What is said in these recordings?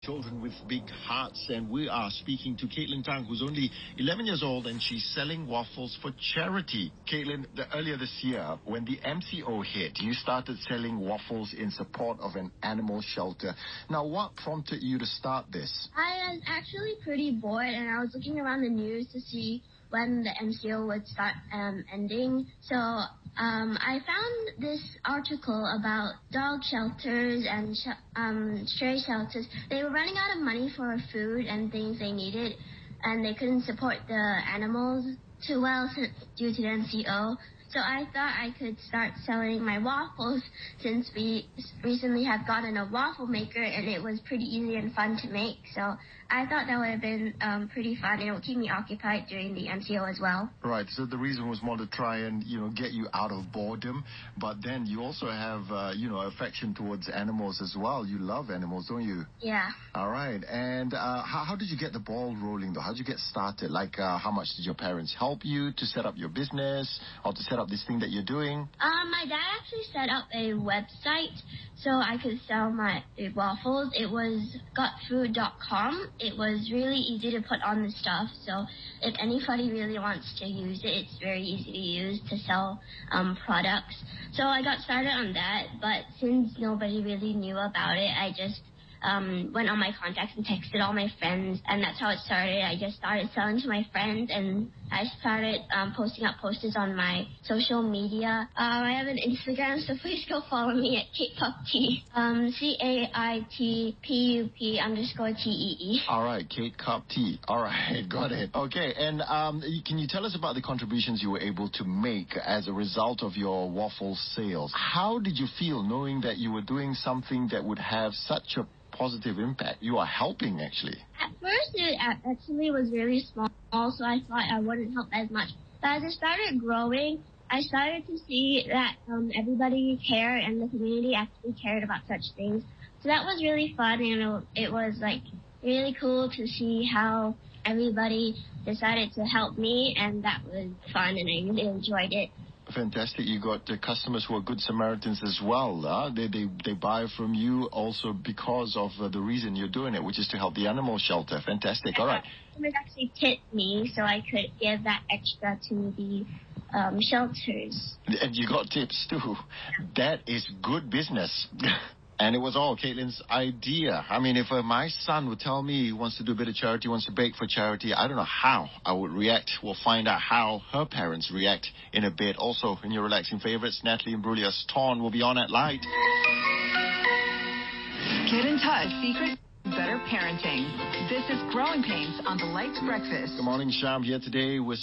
Children with Big Hearts, and we are speaking to Caitlin Tang, who's only 11 years old, and she's selling waffles for charity. Caitlin, earlier this year, when the MCO hit, you started selling waffles in support of an animal shelter. Now, what prompted you to start this? I was actually pretty bored, and I was looking around the news to see when the MCO would start ending. So I found this article about dog shelters and stray shelters. They were running out of money for food and things they needed, and they couldn't support the animals too well due to the MCO. So I thought I could start selling my waffles since we recently have gotten a waffle maker, and it was pretty easy and fun to make. So I thought that would have been pretty fun, and it would keep me occupied during the MCO as well. Right, so the reason was more to try and, get you out of boredom, but then you also have, affection towards animals as well. You love animals, don't you? Yeah. All right, and how did you get the ball rolling, though? How did you get started? Like, how much did your parents help you to set up your business or to set up this thing that you're doing? My dad actually set up a website so I could sell my waffles. It was gotfood.com. It was really easy to put on the stuff, so if anybody really wants to use it, it's very easy to use to sell products. So I got started on that, but since nobody really knew about it, I just went on my contacts and texted all my friends, and that's how it started. I just started selling to my friends, and I started posting up posters on my social media. I have an Instagram, so please go follow me at KatePupTee. CAITPUP_TEE. All right, Kate Cup Tea. All right, got it. Okay, and can you tell us about the contributions you were able to make as a result of your waffle sales? How did you feel knowing that you were doing something that would have such a positive impact? You are helping, actually. At first, it actually was really small, so I thought I wouldn't help as much. But as it started growing, I started to see that everybody cared and the community actually cared about such things. So that was really fun, and it was really cool to see how everybody decided to help me, and that was fun, and I really enjoyed it. Fantastic. You got customers who are good Samaritans as well. They buy from you also because of the reason you're doing it, which is to help the animal shelter. Fantastic. All right. Customers actually tipped me so I could give that extra to the shelters. And you got tips too. That is good business. And it was all Caitlin's idea. I mean, if my son would tell me he wants to do a bit of charity, wants to bake for charity, I don't know how I would react. We'll find out how her parents react in a bit. Also, in your relaxing favorites, Natalie Imbruglia's Torn will be on at Lite. Get in touch. Secret better parenting. This is Growing Pains on the Lite Breakfast. Good morning, Sham. Here today, we're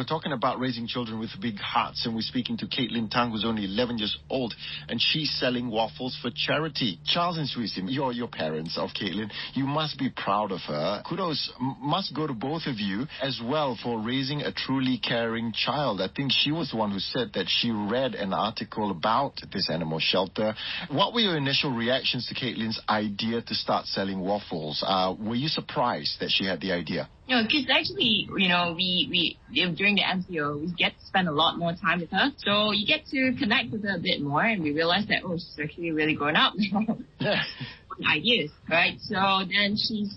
talking about raising children with big hearts, and we're speaking to Caitlin Tang, who's only 11 years old, and she's selling waffles for charity. Charles and Suisim, you're your parents of Caitlin. You must be proud of her. Kudos must go to both of you as well for raising a truly caring child. I think she was the one who said that she read an article about this animal shelter. What were your initial reactions to Caitlin's idea to start selling waffles? Were you surprised that she had the idea? No, because actually, we during the MCO, we get to spend a lot more time with her. So you get to connect with her a bit more, and we realized that, she's actually really grown up now. Ideas, right? So then she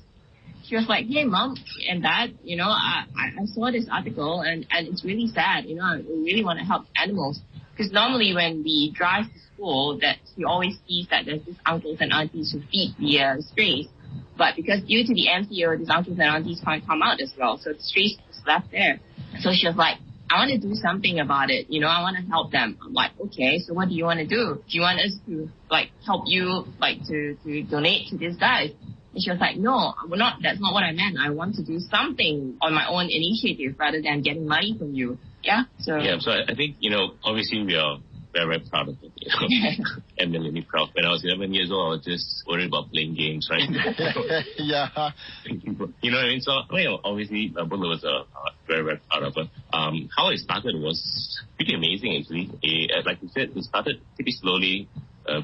was like, hey, Mom and Dad, I saw this article, and it's really sad. I really want to help animals. Because normally when we drive to school, that we always see that there's these uncles and aunties who feed the strays. But because due to the MCO, these uncles and aunties can't come out as well. So the strays just left there. So she was like, I want to do something about it. I want to help them. I'm like, okay, so what do you want to do? Do you want us to, help you, to donate to these guys? And she was like, no, that's not what I meant. I want to do something on my own initiative rather than getting money from you. Yeah. So I think, obviously we are very, very proud of it. And really proud. When I was 11 years old, I was just worried about playing games, right? Yeah. You know what I mean? So, obviously, both of us are very, very proud of it. How it started was pretty amazing, actually. Like you said, it started pretty slowly.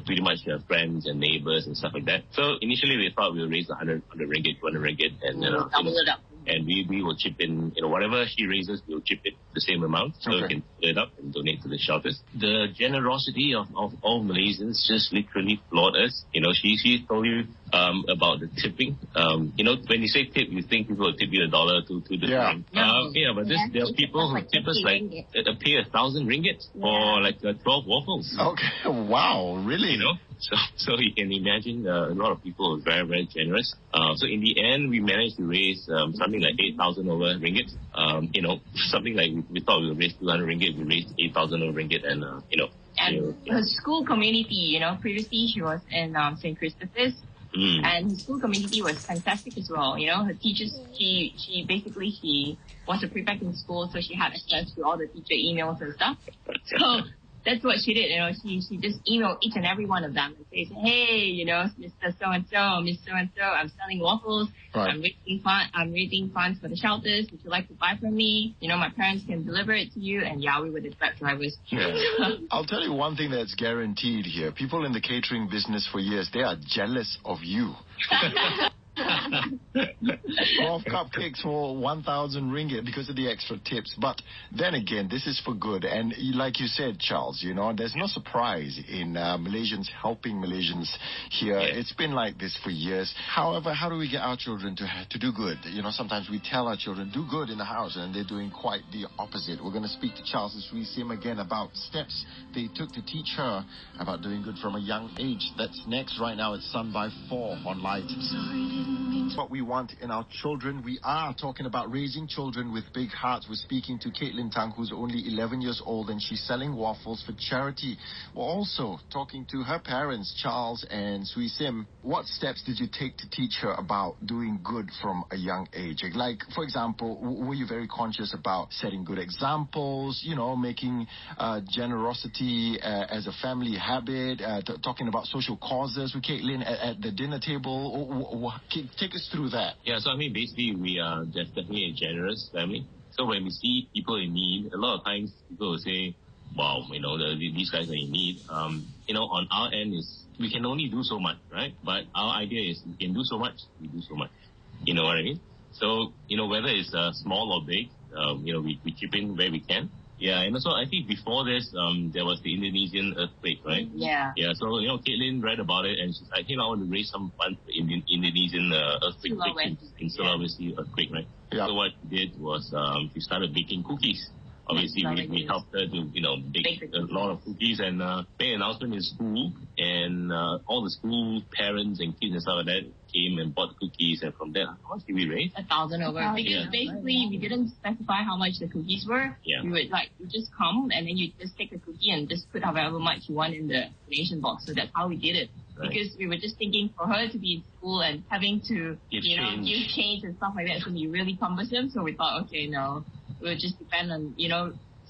Pretty much friends and neighbors and stuff like that. So initially we thought we would raise 100 ringgit, 200 ringgit, and double it up. And we will chip in, whatever she raises, we'll chip it the same amount, so we can split it up and donate to the shelters. The generosity of all Malaysians just literally floored us. She told you about the tipping. When you say tip, you think people will tip you $1 to the Yeah. But there are people who tip us pay 1,000 ringgit for 12 waffles. Okay. Wow. Really? So you can imagine a lot of people are very, very generous. So in the end, we managed to raise something like 8,000 over ringgit. Something like we thought we would raise 200 ringgit, we raised 8,000 over ringgit, and her school community, previously she was in St. Christopher's, and her school community was fantastic as well. Her teachers, she was a prefect in school, so she had access to all the teacher emails and stuff. So that's what she did. She just emailed each and every one of them and says, hey, Mr. So-and-so, Miss So-and-so, I'm selling waffles. Right. I'm raising funds for the shelters. Would you like to buy from me? My parents can deliver it to you. And we were the Grab drivers. Yeah. I'll tell you one thing that's guaranteed here. People in the catering business for years, they are jealous of you. 12 cupcakes for 1,000 ringgit because of the extra tips. But then again, this is for good. And like you said, Charles, there's no surprise in Malaysians helping Malaysians here. Yeah. It's been like this for years. However, how do we get our children to do good? Sometimes we tell our children, do good in the house, and they're doing quite the opposite. We're going to speak to Charles as we see him again about steps they took to teach her about doing good from a young age. That's next. Right now, it's Sun by 4 on Lite. What we want in our children. We are talking about raising children with big hearts. We're speaking to Caitlin Tang, who's only 11 years old, and she's selling waffles for charity. We're also talking to her parents, Charles and Sui Sim. What steps did you take to teach her about doing good from a young age? Like, for example, were you very conscious about setting good examples, making generosity as a family habit, talking about social causes with Caitlin at the dinner table? Take us through that. Yeah, so basically we are definitely a generous family. So when we see people in need, a lot of times people will say, wow, these guys are in need. On our end is we can only do so much, right? But our idea is we can do so much, we do so much. You know what I mean? So, whether it's small or big, we chip in where we can. Yeah, and also I think before this, there was the Indonesian earthquake, right? Yeah. Yeah, so, Caitlin read about it and she's like, I want to raise some funds for Indonesian earthquake victims in Sulawesi earthquake, right? Yeah. So what she did was she started baking cookies. Obviously, we helped her to, bake a lot of cookies and made an announcement in school. And all the school parents and kids and stuff like that came and bought the cookies. And from there, how much did we raise? 1,000 over. Because basically, we didn't specify how much the cookies were. Yeah. You would you just come and then you just take the cookie and just put however much you want in the donation box. So that's how we did it. Right. Because we were just thinking for her to be in school and having to, give change and stuff like that, it's going to be really cumbersome. So we thought, okay, no. We'll just depend on,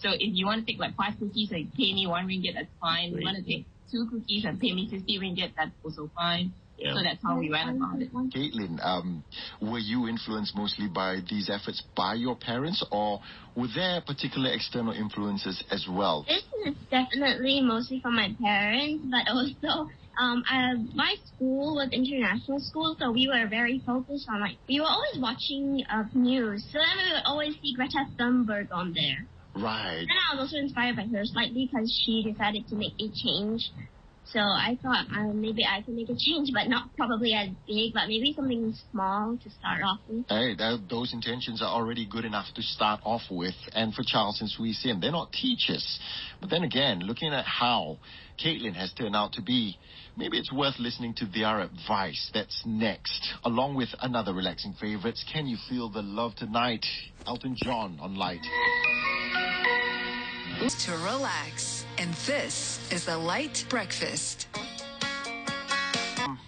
so if you want to take 5 cookies and pay me 1 ringgit, that's fine. If you want to take 2 cookies and pay me 50 ringgit, that's also fine. Yeah. So that's how we went about it. Caitlin, were you influenced mostly by these efforts by your parents, or were there particular external influences as well? This is definitely mostly from my parents, but also my school was international school, so we were very focused on we were always watching news. So then we would always see Greta Thunberg on there. Right. And I was also inspired by her slightly because she decided to make a change. So I thought maybe I can make a change, but not probably as big, but maybe something small to start off with. Hey, those intentions are already good enough to start off with. And for Charles and Sui Sim, they're not teachers. But then again, looking at how Caitlin has turned out to be, maybe it's worth listening to their advice. That's next. Along with another relaxing favorites, Can You Feel the Love Tonight? Elton John on Lite. To relax. And this is the Lite Breakfast.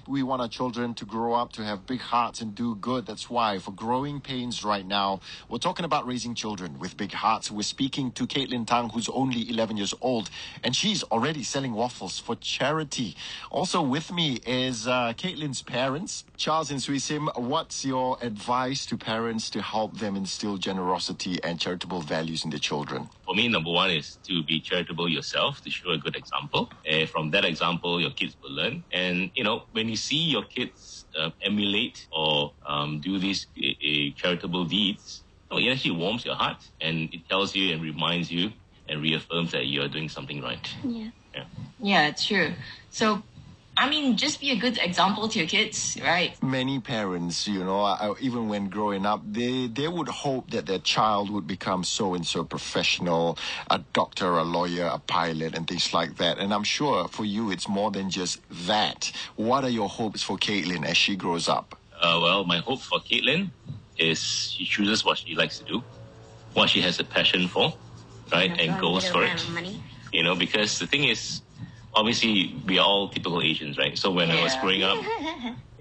We want our children to grow up, to have big hearts and do good. That's why for Growing Pains right now, we're talking about raising children with big hearts. We're speaking to Caitlin Tang, who's only 11 years old, and she's already selling waffles for charity. Also with me is Caitlin's parents, Charles and Sui Sim. What's your advice to parents to help them instill generosity and charitable values in their children? For me, number one is to be charitable yourself, to show a good example. And from that example, your kids will learn. And, when you see your kids emulate or do these charitable deeds, it actually warms your heart, and it tells you and reminds you and reaffirms that you're doing something right. Yeah. Yeah, it's true. So, I mean, just be a good example to your kids, right? Many parents, even when growing up, they would hope that their child would become so-and-so professional, a doctor, a lawyer, a pilot, and things like that. And I'm sure for you, it's more than just that. What are your hopes for Caitlin as she grows up? Well, my hope for Caitlin is she chooses what she likes to do, what she has a passion for, right, and goes for it. Because the thing is, obviously, we are all typical Asians, right? So when I was growing up,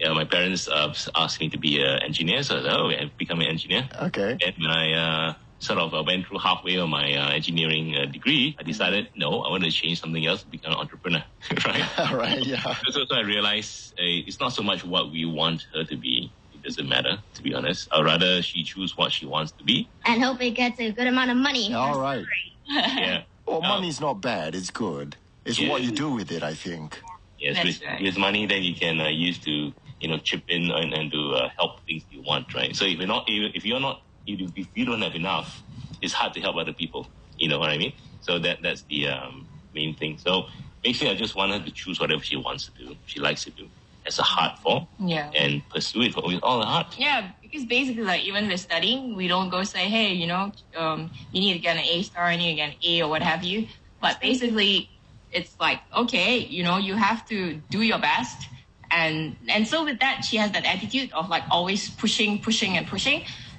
my parents asked me to be an engineer. So I said, I've become an engineer. Okay. And when I sort of went through halfway of my engineering degree, I decided, no, I want to change something else, become an entrepreneur, right? Right, yeah. So I realized it's not so much what we want her to be. It doesn't matter, to be honest. Or rather, she choose what she wants to be. And hope it gets a good amount of money. All right. Yeah. Well, money's not bad. It's good. It's what you do with it, I think. Yes, with money, then you can use to chip in and to help things you want, right? So if you don't have enough, it's hard to help other people. You know what I mean? So that's the main thing. So basically, I just want her to choose whatever she wants to do, she likes to do, as a heart for, and pursue it with all her heart. Yeah, because basically, like even with studying, we don't go say, hey, you need to get an A star, you need to get an A or what have you. But basically, it's like, okay, you have to do your best. And so with that, she has that attitude of like always pushing.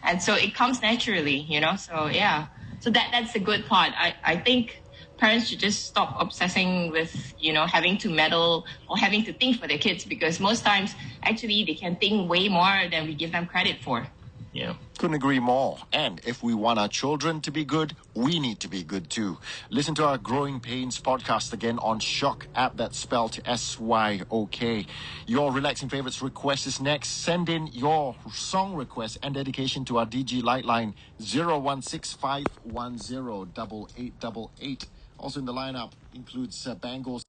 And so it comes naturally, So yeah, so that's the good part. I think parents should just stop obsessing with, having to meddle or having to think for their kids, because most times actually they can think way more than we give them credit for. Yeah. Couldn't agree more. And if we want our children to be good, we need to be good too. Listen to our Growing Pains podcast again on Shock app, that's spelled SYOK. Your Relaxing Favorites request is next. Send in your song request and dedication to our DG Lite line 01651088888. Also in the lineup includes Bangles.